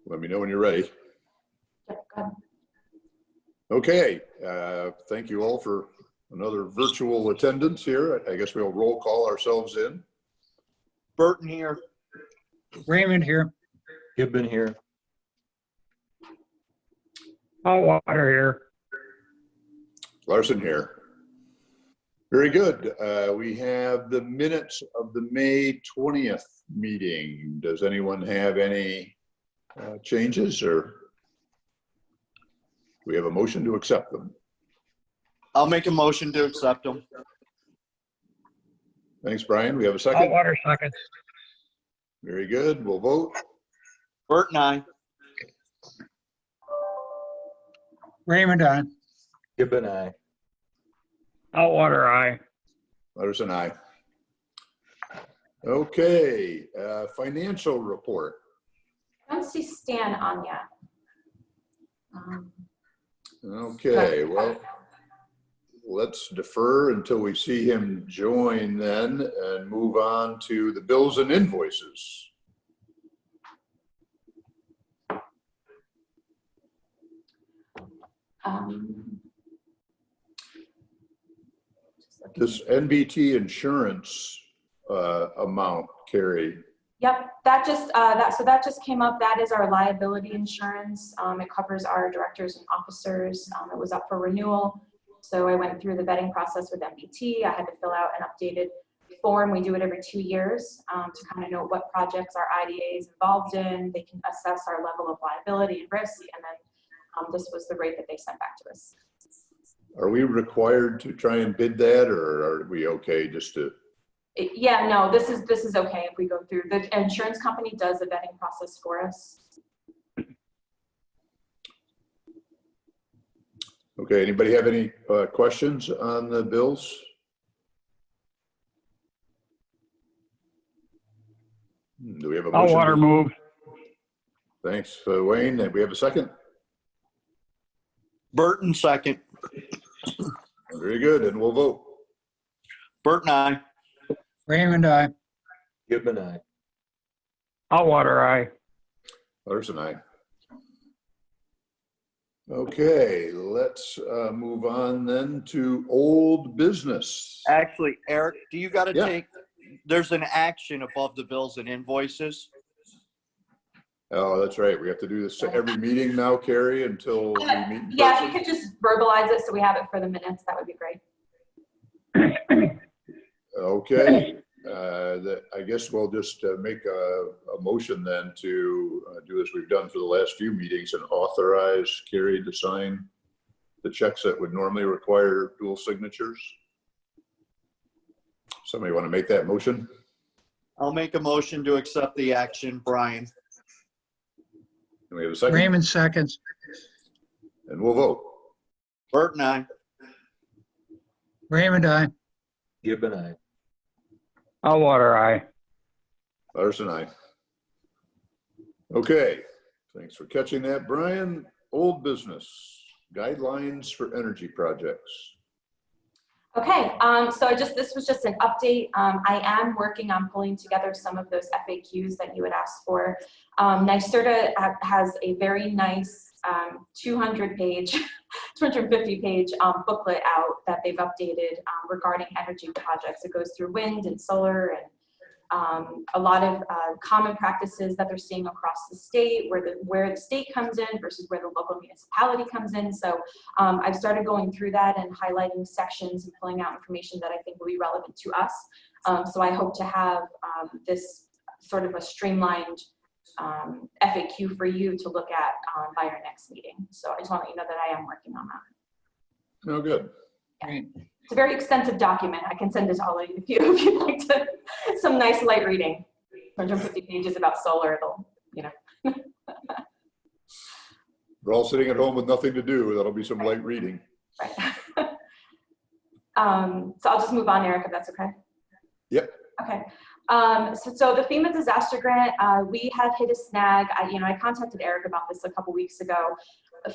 Let me know when you're ready. Yep, go ahead. Okay, thank you all for another virtual attendance here. I guess we'll roll call ourselves in. Burton here. Raymond here. Gibbon here. Water here. Larson here. Very good. We have the minutes of the May 20th meeting. Does anyone have any changes, or we have a motion to accept them? I'll make a motion to accept them. Thanks, Brian. We have a second. Water seconds. Very good. We'll vote. Burton, aye. Raymond on. Gibbon, aye. Water aye. Larson, aye. Okay, financial report. I don't see Stan on yet. Okay, well, let's defer until we see him join then and move on to the bills and invoices. This NBT insurance amount, Carrie. Yep, that just came up. That is our liability insurance. It covers our directors and officers. It was up for renewal. So I went through the vetting process with NBT. I had to fill out an updated form. We do it every 2 years to kind of know what projects our IDA is involved in. They can assess our level of liability and risk. And then this was the rate that they sent back to us. Are we required to try and bid that, or are we okay just to? Yeah, no, this is okay if we go through. The insurance company does the vetting process for us. Okay, anybody have any questions on the bills? Do we have a motion? Water move. Thanks, Wayne. And we have a second? Burton, second. Very good, and we'll vote. Burton, aye. Raymond aye. Gibbon, aye. Water aye. Larson, aye. Okay, let's move on then to old business. Actually, Eric, do you got to Yeah. take, there's an action above the bills and invoices. Oh, that's right. We have to do this to every meeting now, Carrie, until we meet in Yeah, if person? you could just verbalize it so we have it for the minutes, that would be great. Okay, I guess we'll just make a motion then to do as we've done for the last few meetings and authorize Carrie to sign the checks that would normally require dual signatures. Somebody want to make that motion? I'll make a motion to accept the action, Brian. And we have a second? Raymond seconds. And we'll vote. Burton, aye. Raymond aye. Gibbon, aye. Water aye. Larson, aye. Okay, thanks for catching that, Brian. Old business, guidelines for energy projects. Okay, so this was just an update. I am working on pulling together some of those FAQs that you had asked for. NYSERDA has a very nice 200-page, 250-page booklet out that they've updated regarding energy projects. It goes through wind and solar and a lot of common practices that they're seeing across the state, where the state comes in versus where the local municipality comes in. So I've started going through that and highlighting sections and pulling out information that I think will be relevant to us. So I hope to have this sort of a streamlined FAQ for you to look at by our next meeting. So I just want to let you know that I am working on that. Oh, good. Yeah. It's a very extensive document. I can send it to all of you if you'd like to, some nice light reading. 150 pages about solar, it'll, you know. We're all sitting at home with nothing to do. That'll be some light reading. Right. So I'll just move on, Eric, if that's okay. Yep. Okay. So the FEMA disaster grant, we have hit a snag. I contacted Eric about this a couple weeks ago.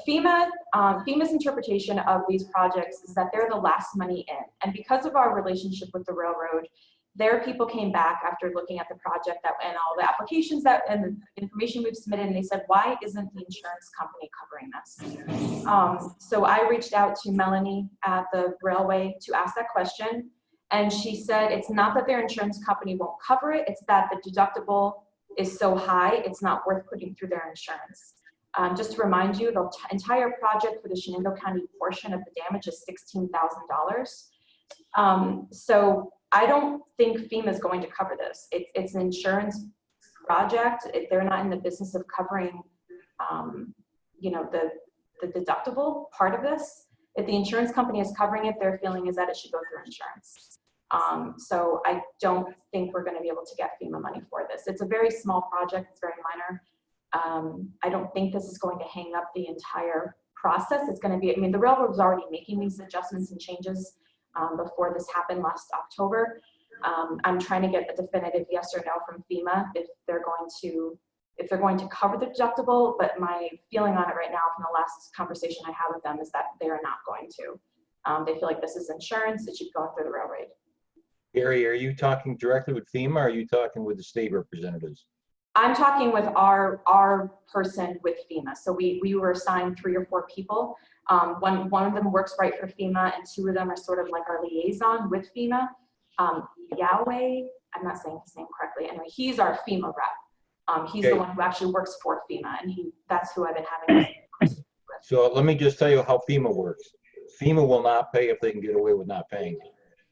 FEMA's interpretation of these projects is that they're the last money in. And because of our relationship with the railroad, their people came back after looking at the project and all the applications and the information we've submitted, and they said, why isn't the insurance company covering this? So I reached out to Melanie at the railway to ask that question, and she said it's not that their insurance company won't cover it, it's that the deductible is so high, it's not worth putting through their insurance. Just to remind you, the entire project for the Chenango County portion of the damage is $16,000. So I don't think FEMA is going to cover this. It's an insurance project. They're not in the business of covering, you know, the deductible part of this. If the insurance company is covering it, their feeling is that it should go through insurance. So I don't think we're going to be able to get FEMA money for this. It's a very small project. It's very minor. I don't think this is going to hang up the entire process. It's going to be, I mean, the railroad was already making these adjustments and changes before this happened last October. I'm trying to get a definitive yes or no from FEMA if they're going to cover the deductible, but my feeling on it right now from the last conversation I had with them is that they are not going to. They feel like this is insurance, it should go through the railroad. Gary, are you talking directly with FEMA, or are you talking with the state representatives? I'm talking with our person with FEMA. So we were assigned 3 or 4 people. One of them works right for FEMA, and 2 of them are sort of like our liaison with FEMA. Yahweh, I'm not saying his name correctly. Anyway, he's our FEMA rep. He's the one who actually works for FEMA, and that's who I've been having this with. So let me just tell you how FEMA works. FEMA will not pay if they can get away with not paying.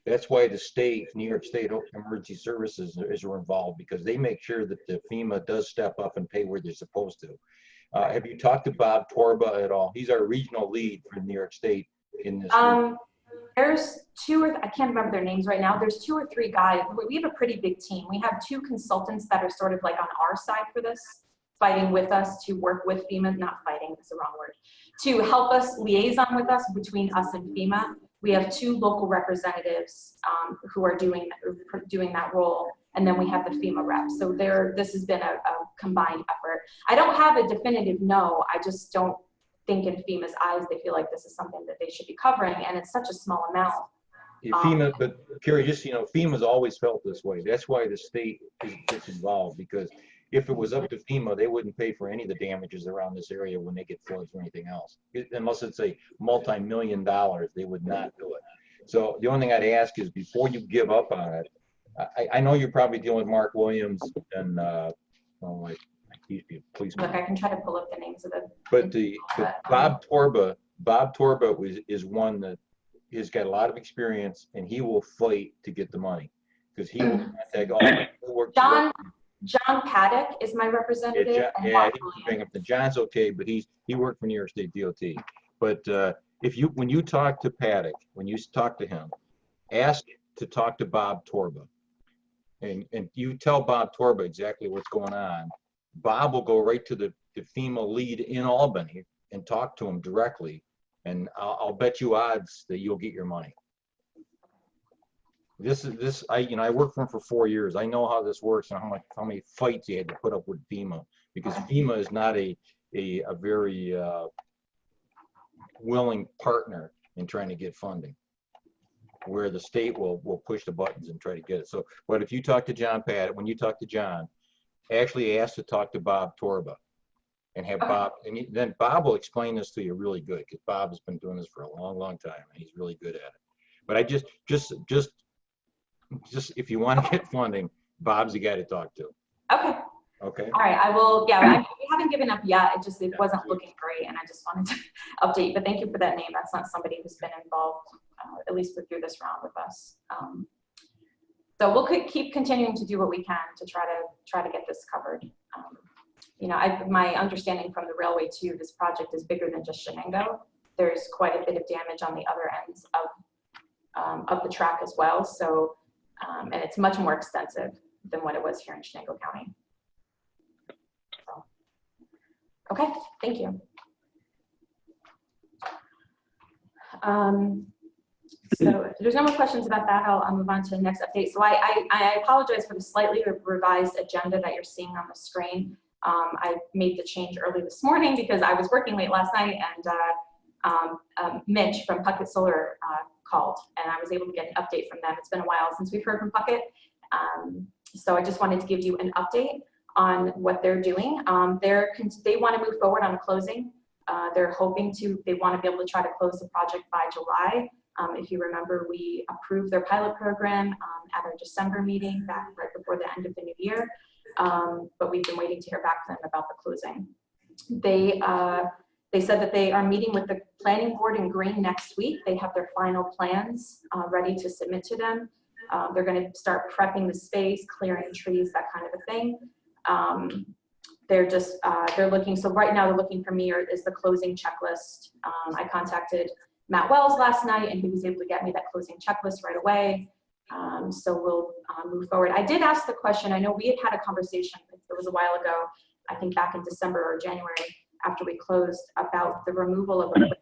That's why the state, New York State Emergency Services are involved, because they make sure that the FEMA does step up and pay where they're supposed to. Have you talked to Bob Torba at all? He's our regional lead for New York State in this. There's 2 or I can't remember their names right now. There's 2 or 3 guys. We have a pretty big team. We have 2 consultants that are sort of like on our side for this, fighting with us to work with FEMA, not fighting, that's the wrong word, to help us liaison with us between us and FEMA. We have 2 local representatives who are doing that role, and then we have the FEMA rep. So this has been a combined effort. I don't have a definitive no. I just don't think in FEMA's eyes they feel like this is something that they should be covering, and it's such a small amount. FEMA, but Carrie, just, you know, FEMA's always felt this way. That's why the state gets involved, because if it was up to FEMA, they wouldn't pay for any of the damages around this area when they get floods or anything else. Unless it's a multi-million dollars, they would not do it. So the only thing I'd ask is, before you give up on it, I know you're probably dealing with Mark Williams and like these people, please. Look, I can try to pull up the names of the. But Bob Torba is one that has got a lot of experience, and he will fight to get the money, because he will contact all. John Paddock is my representative. Yeah, he bring up the John's okay, but he worked for New York State DOT. But when you talk to Paddock, when you talk to him, ask to talk to Bob Torba, and you tell Bob Torba exactly what's going on. Bob will go right to the FEMA lead in Albany and talk to him directly, and I'll bet you odds that you'll get your money. I worked for him for 4 years. I know how this works and how many fights you had to put up with FEMA, because FEMA is not a very willing partner in trying to get funding, where the state will push the buttons and try to get it. So, but if you talk to John Paddock, when you talk to John, actually ask to talk to Bob Torba, and have Bob, and then Bob will explain this to you really good, because Bob has been doing this for a long, long time, and he's really good at it. But I just if you want to get funding, Bob's the guy to talk to. Okay. Okay. All right. I will. Yeah. We haven't given up yet. It wasn't looking great, and I just wanted to update. But thank you for that name. That's not somebody who's been involved, at least through this round with us. So we'll keep continuing to do what we can to try to get this covered. You know, my understanding from the railway too, this project is bigger than just Chenango. There's quite a bit of damage on the other ends of the track as well. So, and it's much more extensive than what it was here in Chenango County. So, okay, thank you. So if there's no more questions about that, I'll move on to the next update. So I apologize for the slightly revised agenda that you're seeing on the screen. I made the change early this morning because I was working late last night, and Mitch from Puckett Solar called, and I was able to get an update from them. It's been a while since we've heard from Puckett, So I just wanted to give you an update on what they're doing. They want to move forward on closing. They're hoping to, they want to be able to try to close the project by July. If you remember, we approved their pilot program at our December meeting back right before the end of the new year. But we've been waiting to hear back from them about the closing. They said that they are meeting with the planning board in Green next week. They have their final plans ready to submit to them. They're going to start prepping the space, clearing trees, that kind of a thing. They're looking, so right now they're looking for me is the closing checklist. I contacted Matt Wells last night and he was able to get me that closing checklist right away. So we'll move forward. I did ask the question, I know we had a conversation, it was a while ago, I think back in December or January after we closed, about the removal of equipment.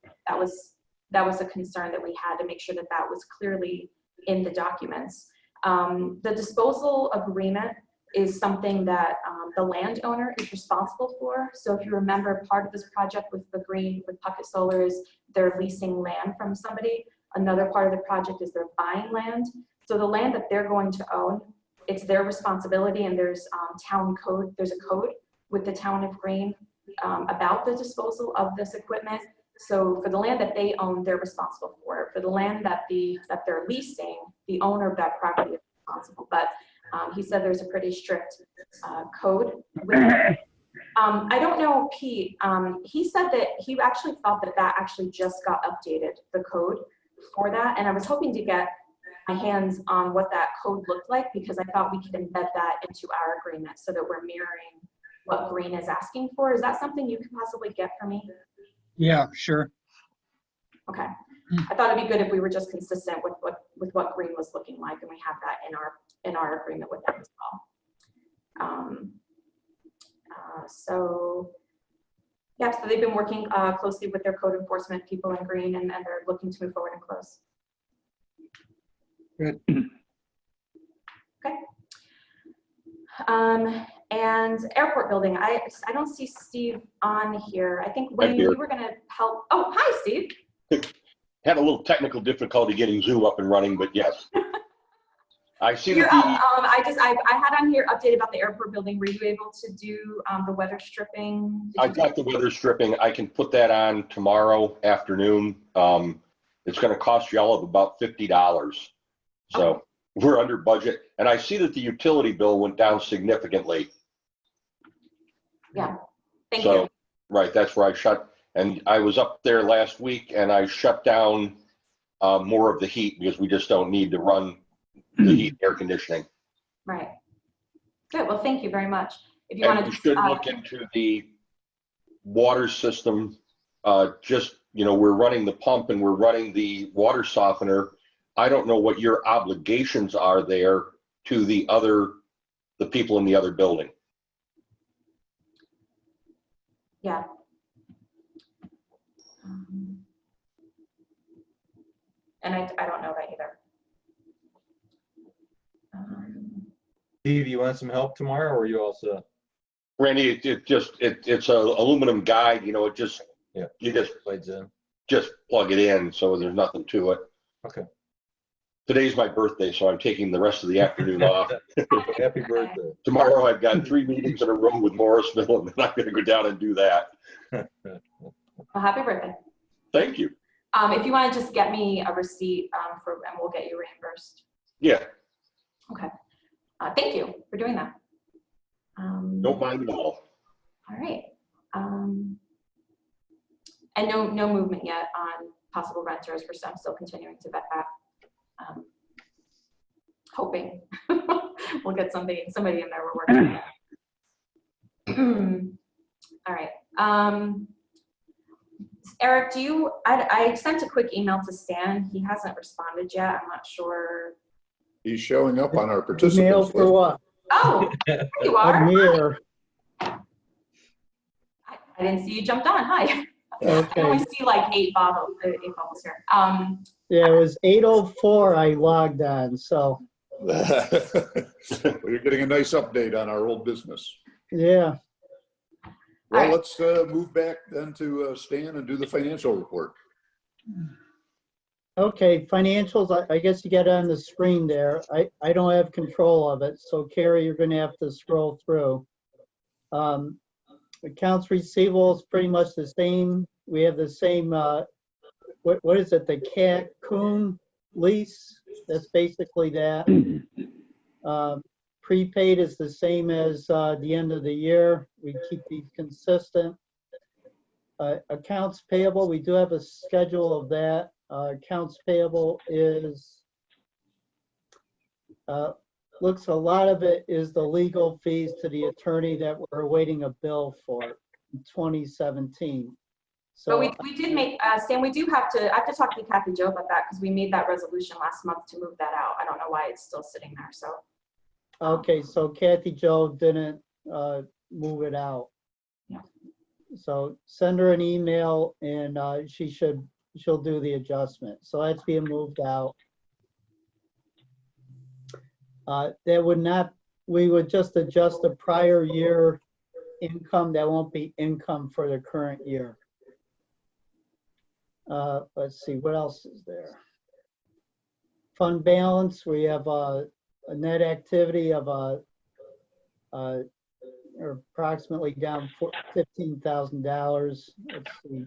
That was a concern that we had to make sure that that was clearly in the documents. The disposal agreement is something that the landowner is responsible for. So if you remember, part of this project with the Green, with Puckett Solar, is they're leasing land from somebody. Another part of the project is they're buying land. So the land that they're going to own, it's their responsibility, and there's town code, there's a code with the town of Green about the disposal of this equipment. So for the land that they own, they're responsible for it. For the land that they're leasing, the owner of that property is responsible. But he said there's a pretty strict code with it. I don't know, Pete, he said that he actually thought that that actually just got updated, the code for that. And I was hoping to get my hands on what that code looked like, because I thought we could embed that into our agreement so that we're mirroring what Green is asking for. Is that something you could possibly get for me? Yeah, sure. Okay. I thought it'd be good if we were just consistent with what Green was looking like, and we have that in our agreement with them as well. So yeah, so they've been working closely with their code enforcement people in Green, and they're looking to move forward and close. Good. Okay. And airport building, I don't see Steve on here. I think Wayne, you were gonna help. Oh, hi, Steve. Had a little technical difficulty getting Zoom up and running, but yes. I see You're that up. I had on here update about the airport building. Were you able to do the weather stripping? I got the weather stripping. I can put that on tomorrow afternoon. It's going to cost you all of about $50. So Okay. We're under budget. And I see that the utility bill went down significantly. Yeah, thank So, you. right, that's where I shut. And I was up there last week and I shut down more of the heat because we just don't need to run the heat air conditioning. Right. Good. Well, thank you very much. If you And want we to should look into the water system. We're running the pump and we're running the water softener. I don't know what your obligations are there to the people in the other building. Yeah. And I don't know that either. Steve, you want some help tomorrow, or are you all set? Randy, it's a aluminum guide, you just Slides in. just plug it in, so there's nothing to it. Okay. Today's my birthday, so I'm taking the rest of the afternoon off. Happy birthday. Tomorrow I've got 3 meetings in a row with Morrisville, and then I'm gonna go down and do that. Well, happy birthday. Thank you. If you want to just get me a receipt and we'll get you reimbursed. Yeah, Okay. Thank you for doing that. don't mind at all. All right. And no movement yet on possible renters. I'm still continuing to vet that. Hoping we'll get somebody in there we're working on. All right. Eric, I sent a quick email to Stan. He hasn't responded yet. I'm not sure. He's showing up on our Mail participants for list. what? Oh, there you are. I'm here. I didn't see you jumped on. Hi. I Okay. only see like eight bubbles here. Yeah, it was 8:04 I logged on, so, Well, you're getting a nice update on our old business. yeah. Well, right. let's move back then to Stan and do the financial report. Okay, financials, I guess you got it on the screen there. I don't have control of it, so Carrie, you're gonna have to scroll through. Accounts receivable is pretty much the same. We have the same, what is it, the Coon lease? That's basically that. Prepaid is the same as the end of the year. We keep these consistent. Accounts payable, we do have a schedule of that. Accounts payable is, looks a lot of it is the legal fees to the attorney that we're awaiting a bill for in 2017. So But we did make, Stan, we do have to, I have to talk to Kathy Jo about that because we made that resolution last month to move that out. I don't know why it's still sitting there, so. okay, so Kathy Jo didn't move it out. Yeah. So send her an email and she'll do the adjustment. So that's being moved out. That would not, we would just adjust the prior year income. That won't be income for the current year. Let's see, what else is there? Fund balance, we have a net activity of approximately down $15,000. Let's see.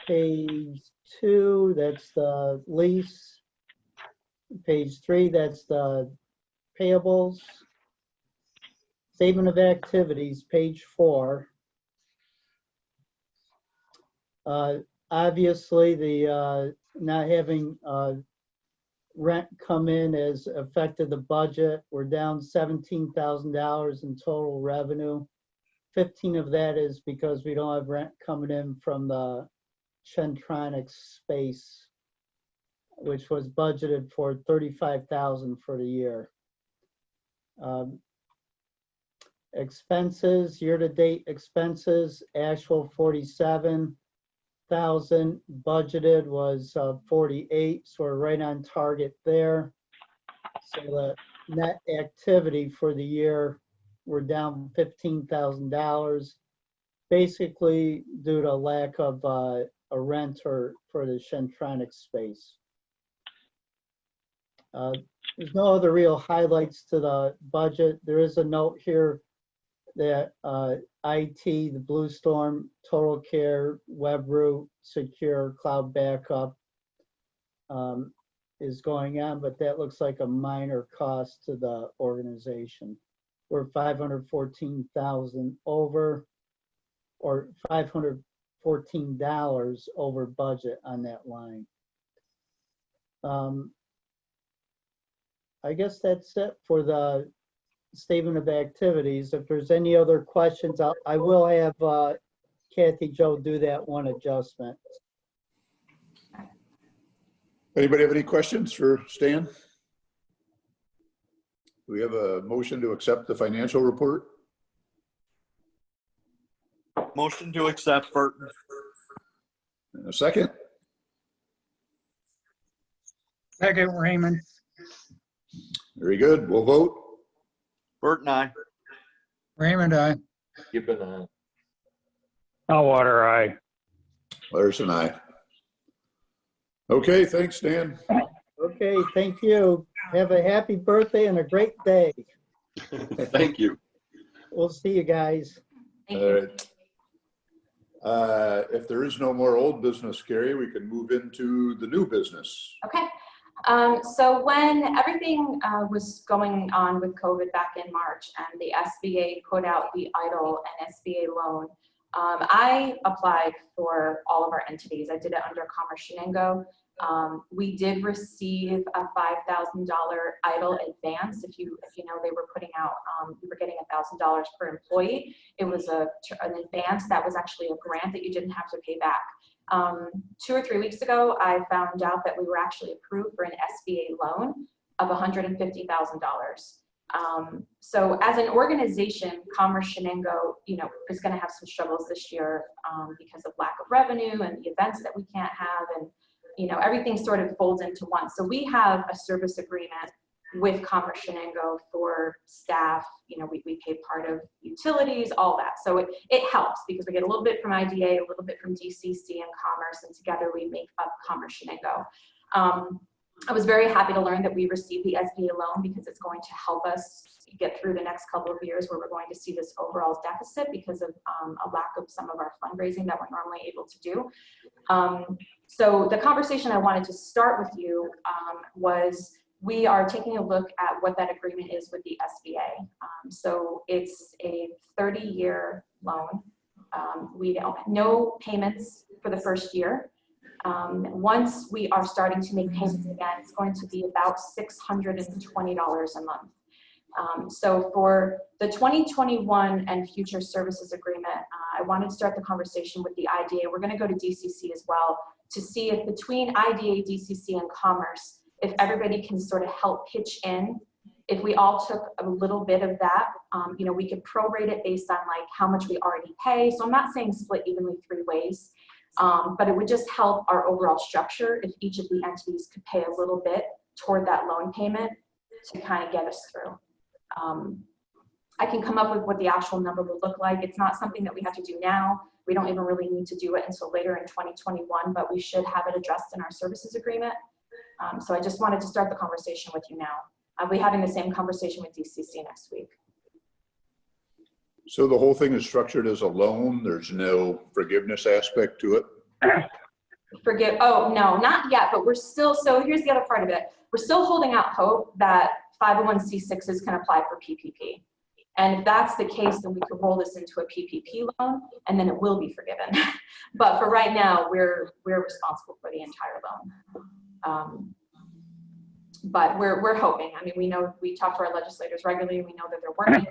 Page 2, that's the lease. Page 3, that's the payables. Statement of activities, page 4. Obviously, the not having rent come in has affected the budget. We're down $17,000 in total revenue. 15 of that is because we don't have rent coming in from the Chenango space, which was budgeted for $35,000 for the year. Expenses, year-to-date expenses, actual 47,000, budgeted was 48, so we're right on target there. So the net activity for the year, we're down $15,000, basically due to lack of a renter for the Shenango space. There's no other real highlights to the budget. There is a note here that IT, the Blue Storm, Total Care, WebRoot, Secure, Cloud Backup is going on, but that looks like a minor cost to the organization. We're $514,000 over, or $514 over budget on that line. I guess that's it for the statement of activities. If there's any other questions, I will have Kathy Jo do that one adjustment. Anybody have any questions for Stan? Do we have a motion to accept the financial report? Motion to accept, Burton. And a second? Second, Raymond. Very good. We'll vote. Burton, aye. Raymond, aye. Gibbon, Allwater, aye. Larson, aye. Okay, thanks, Stan. Okay, thank you. Have a happy birthday and a great day. Thank you. We'll see you guys. Thank All you. right. If there is no more old business, Carrie, we can move into the new business. Okay. So when everything was going on with COVID back in March and the SBA put out the EIDL and SBA loan, I applied for all of our entities. I did it under Commerce Chenango. We did receive a $5,000 EIDL advance. If you know, they were putting out, we were getting $1,000 per employee. It was an advance that was actually a grant that you didn't have to pay back. 2 or 3 weeks ago, I found out that we were actually approved for an SBA loan of $150,000. So as an organization, Commerce Chenango, is going to have some struggles this year because of lack of revenue and the events that we can't have, and everything sort of folds into one. So we have a service agreement with Commerce Shenango for staff. You know, we pay part of utilities, all that. So it helps because we get a little bit from IDA, a little bit from DCC and Commerce, and together we make up Commerce Shenango. I was very happy to learn that we received the SBA loan because it's going to help us get through the next couple of years where we're going to see this overall deficit because of a lack of some of our fundraising that we're normally able to do. So the conversation I wanted to start with you was we are taking a look at what that agreement is with the SBA. So it's a 30-year loan. We don't no payments for the first year. Once we are starting to make payments again, it's going to be about $620 a month. So for the 2021 and future services agreement, I wanted to start the conversation with the IDA. We're going to go to DCC as well to see if between IDA, DCC, and Commerce, if everybody can sort of help pitch in. If we all took a little bit of that, you know, we could prorate it based on like how much we already pay. So I'm not saying split evenly 3 ways. But it would just help our overall structure if each of the entities could pay a little bit toward that loan payment to kind of get us through. I can come up with what the actual number would look like. It's not something that we have to do now. We don't even really need to do it until later in 2021, but we should have it addressed in our services agreement. So I just wanted to start the conversation with you now. I'll be having the same conversation with DCC next week. So the whole thing is structured as a loan. There's no forgiveness aspect to it. Oh, no, not yet, but we're still, so here's the other part of it. We're still holding out hope that 501c6s can apply for PPP. And if that's the case, then we could roll this into a PPP loan and then it will be forgiven. But for right now, we're responsible for the entire loan. But we're hoping. I mean, we know, we talk to our legislators regularly. We know that they're working.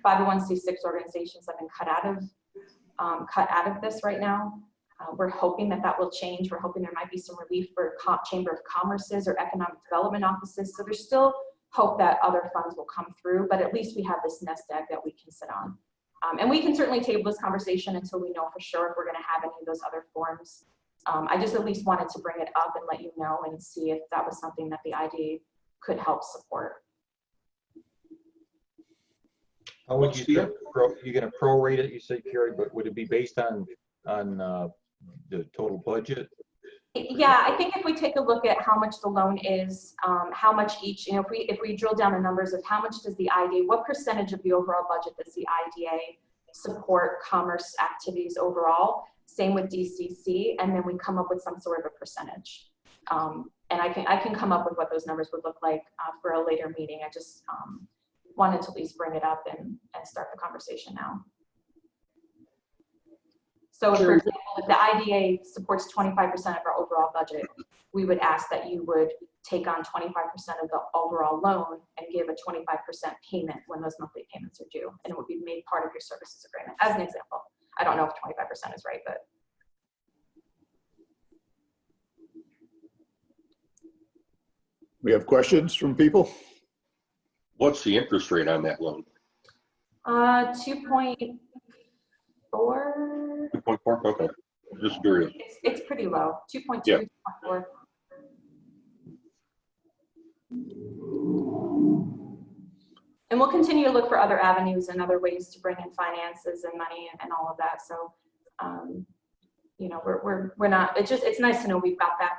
501c6 organizations have been cut out of this right now. We're hoping that that will change. We're hoping there might be some relief for Chamber of Commerce's or economic development offices. So there's still hope that other funds will come through, but at least we have this nest egg that we can sit on. And we can certainly table this conversation until we know for sure if we're going to have any of those other forms. I just at least wanted to bring it up and let you know and see if that was something that the IDA could help support. How would you, you're going to prorate it, you say, Carrie, but would it be based on the total budget? Yeah, I think if we take a look at how much the loan is, how much each, you know, if we drill down the numbers of how much does the IDA, what percentage of the overall budget does the IDA support commerce activities overall? Same with DCC, and then we come up with some sort of a percentage. And I can come up with what those numbers would look like for a later meeting. I just wanted to at least bring it up and start the conversation now. So for example, if the IDA supports 25% of our overall budget, we would ask that you would take on 25% of the overall loan and give a 25% payment when those monthly payments are due, and it would be made part of your services agreement, as an example. I don't know if 25% is right, but. We have questions from people? What's the interest rate on that loan? 2.4. 2.4, okay. Just curious. It's pretty low, 2.2, Yeah. 2.4. And we'll continue to look for other avenues and other ways to bring in finances and money and all of that. So, you know, we're not, it's nice to know we've got that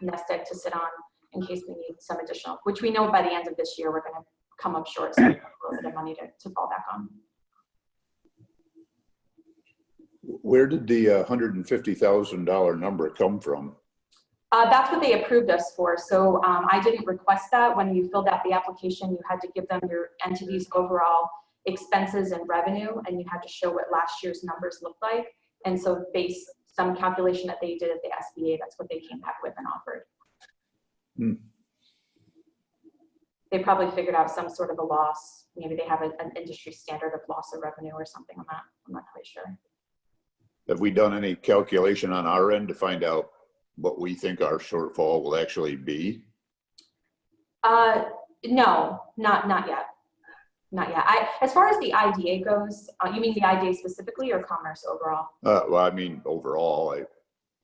nest egg to sit on in case we need some additional, which we know by the end of this year, we're going to come up short. So we have a little bit of money to fall back on. Where did the $150,000 number come from? That's what they approved us for. So I didn't request that. When you filled out the application, you had to give them your entity's overall expenses and revenue, and you had to show what last year's numbers looked like. And so based some calculation that they did at the SBA, that's what they came back with and offered. Hmm. They probably figured out some sort of a loss. Maybe they have an industry standard of loss of revenue or something. I'm not quite sure. Have we done any calculation on our end to find out what we think our shortfall will actually be? No, not yet. Not yet. As far as the IDA goes, you mean the IDA specifically or commerce overall? Well, I mean, overall,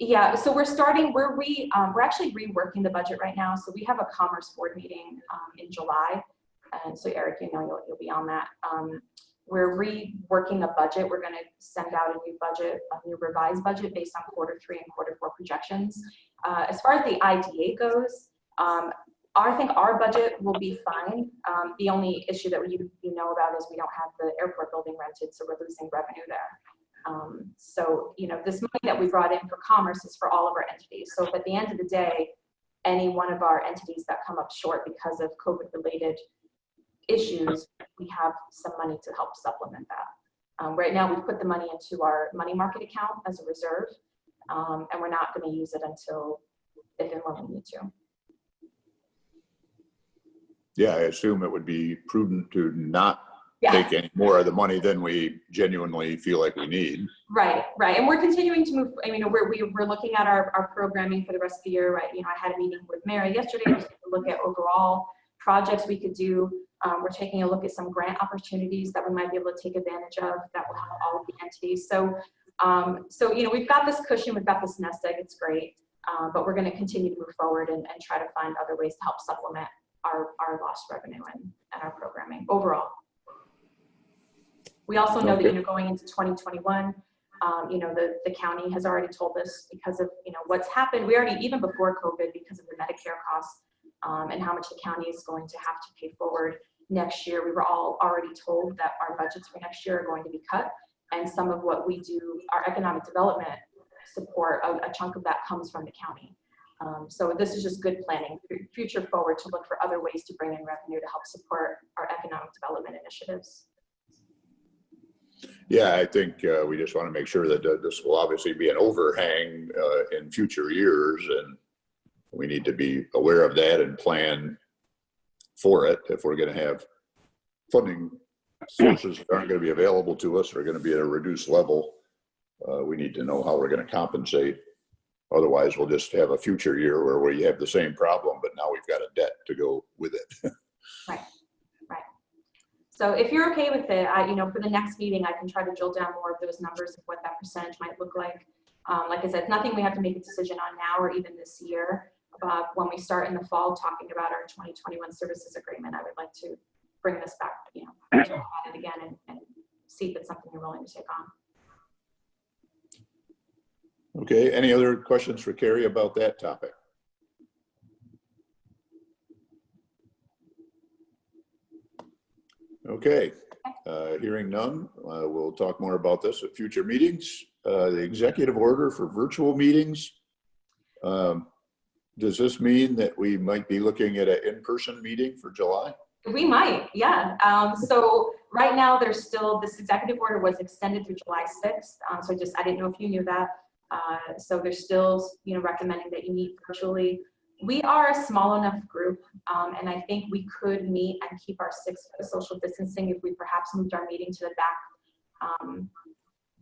Yeah, so we're actually reworking the budget right now. So we have a Commerce Board meeting in July. And so Eric, you'll be on that. We're reworking a budget. We're gonna send out a new revised budget based on Q3 and Q4 projections. As far as the IDA goes, I think our budget will be fine. The only issue that you know about is we don't have the airport building rented, so we're losing revenue there. So, this money that we brought in for commerce is for all of our entities. So if at the end of the day, any one of our entities that come up short because of COVID-related issues, we have some money to help supplement that. Right now, we've put the money into our money market account as a reserve, and we're not going to use it until if and when we need to. Yeah, I assume it would be prudent to not Yeah. take any more of the money than we genuinely feel like we need. Right. And we're continuing to move. I mean, we're looking at our programming for the rest of the year, right? I had a meeting with Mary yesterday to look at overall projects we could do. We're taking a look at some grant opportunities that we might be able to take advantage of that will help all of the entities. So, we've got this cushion, we've got this nest egg, it's great. But we're going to continue to move forward and try to find other ways to help supplement our lost revenue and our programming overall. We also know that, going into 2021, the county has already told us because of, what's happened. We already, even before COVID, because of the Medicare costs and how much the county is going to have to pay forward next year, we were all already told that our budgets for next year are going to be cut. And some of what we do, our economic development support, a chunk of that comes from the county. So this is just good planning, future forward, to look for other ways to bring in revenue to help support our economic development initiatives. Yeah, I think we just want to make sure that this will obviously be an overhang in future years, and we need to be aware of that and plan for it. If we're going to have funding sources that aren't going to be available to us or are going to be at a reduced level, we need to know how we're going to compensate. Otherwise, we'll just have a future year where we have the same problem, but now we've got a debt to go with it. Right. So if you're okay with it, for the next meeting, I can try to drill down more of those numbers of what that percentage might look like. Like I said, nothing we have to make a decision on now or even this year. When we start in the fall talking about our 2021 services agreement, I would like to bring this back, talk about it again and see if it's something you're willing to take on. Okay, any other questions for Carrie about that topic? Okay, hearing none, we'll talk more about this at future meetings. The executive order for virtual meetings. Does this mean that we might be looking at an in-person meeting for July? We might, yeah. So right now there's still, this executive order was extended through July 6th. So I didn't know if you knew that. So they're still, recommending that you meet virtually. We are a small enough group, and I think we could meet and keep our 6-foot social distancing if we perhaps moved our meeting to the back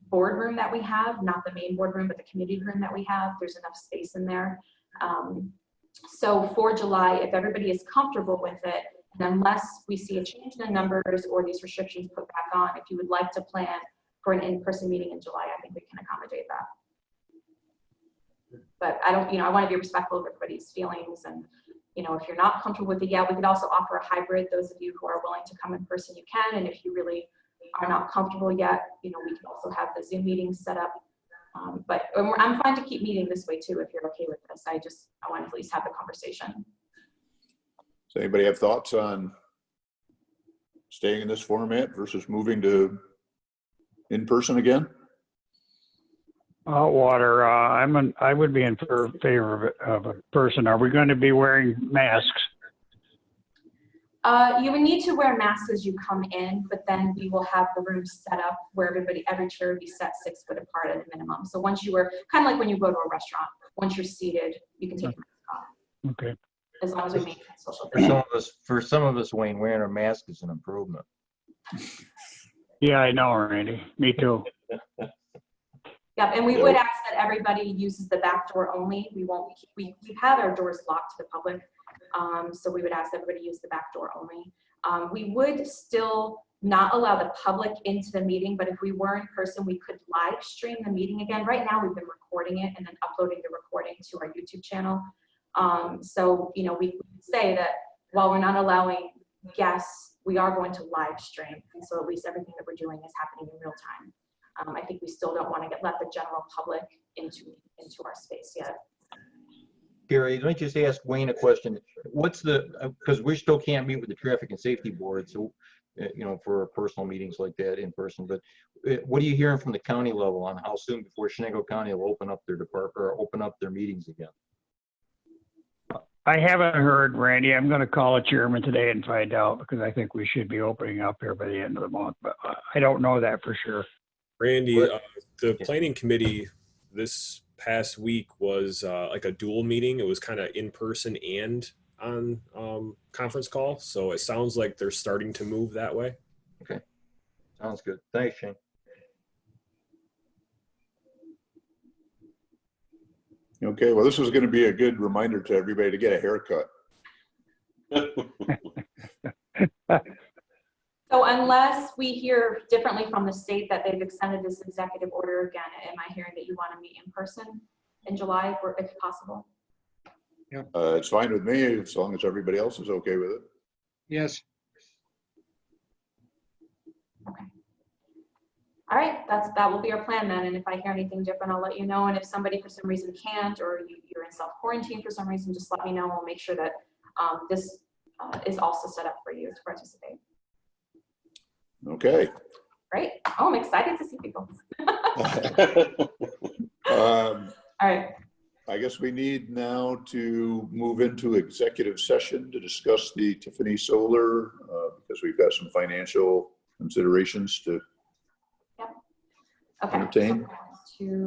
boardroom that we have, not the main boardroom, but the community room that we have. There's enough space in there. So for July, if everybody is comfortable with it, and unless we see a change in the numbers or these restrictions put back on, if you would like to plan for an in-person meeting in July, I think we can accommodate that. But I don't, I want to be respectful of everybody's feelings. And, if you're not comfortable with it, yeah, we could also offer a hybrid. Those of you who are willing to come in person, you can. And if you really are not comfortable yet, we can also have the Zoom meetings set up. But I'm fine to keep meeting this way too, if you're okay with this. I want to at least have the conversation. Does anybody have thoughts on staying in this format versus moving to in-person again? Water, I would be in favor of a person. Are we going to be wearing masks? You would need to wear masks as you come in, but then we will have the room set up where every chair would be set 6 foot apart at a minimum. So once you were, kind of like when you go to a restaurant, once you're seated, you can take your mask off. Okay. As long as we maintain social distancing. For some of us, Wayne, wearing a mask is an improvement. Yeah, I know, Randy. Me too. Yep, and we would ask that everybody uses the back door only. We've had our doors locked to the public, so we would ask everybody use the back door only. We would still not allow the public into the meeting, but if we were in person, we could live stream the meeting again. Right now, we've been recording it and then uploading the recording to our YouTube channel. So, you know, we could say that while we're not allowing guests, we are going to live stream. And so at least everything that we're doing is happening in real time. I think we still don't want to let the general public into our space yet. Gary, let me just ask Wayne a question. What's the, because we still can't meet with the traffic and safety board, so, you know, for personal meetings like that in person, but what are you hearing from the county level on how soon before Chenango County will open up their department or open up their meetings again? I haven't heard, Randy. I'm going to call a chairman today and find out, because I think we should be opening up here by the end of the month, but I don't know that for sure. Randy, the planning committee this past week was like a dual meeting. It was kind of in person and on conference call. So it sounds like they're starting to move that way. Okay, sounds good. Thanks, Shane. Okay, well, this is going to be a good reminder to everybody to get a haircut. So unless we hear differently from the state that they've extended this executive order again, am I hearing that you want to meet in person in July if possible? It's fine with me as long as everybody else is okay with it. Yes. Okay. All right, that will be our plan then. And if I hear anything different, I'll let you know. And if somebody for some reason can't, or you're in self-quarantine for some reason, just let me know. We'll make sure that this is also set up for you to participate. Okay. Great. Oh, I'm excited to see people. All right. I guess we need now to move into executive session to discuss the Tiffany Solar because we've got some financial considerations to entertain.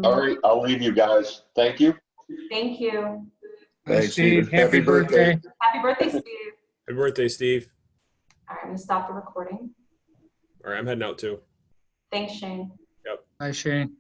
All right, I'll leave you guys. Thank you. Thank you. Thanks, Steve. Steve. Happy birthday. Happy birthday, Steve. Happy birthday, Steve. All right, I'm going to stop the recording. All right, I'm heading out too. Thanks, Shane. Yep. Bye, Shane.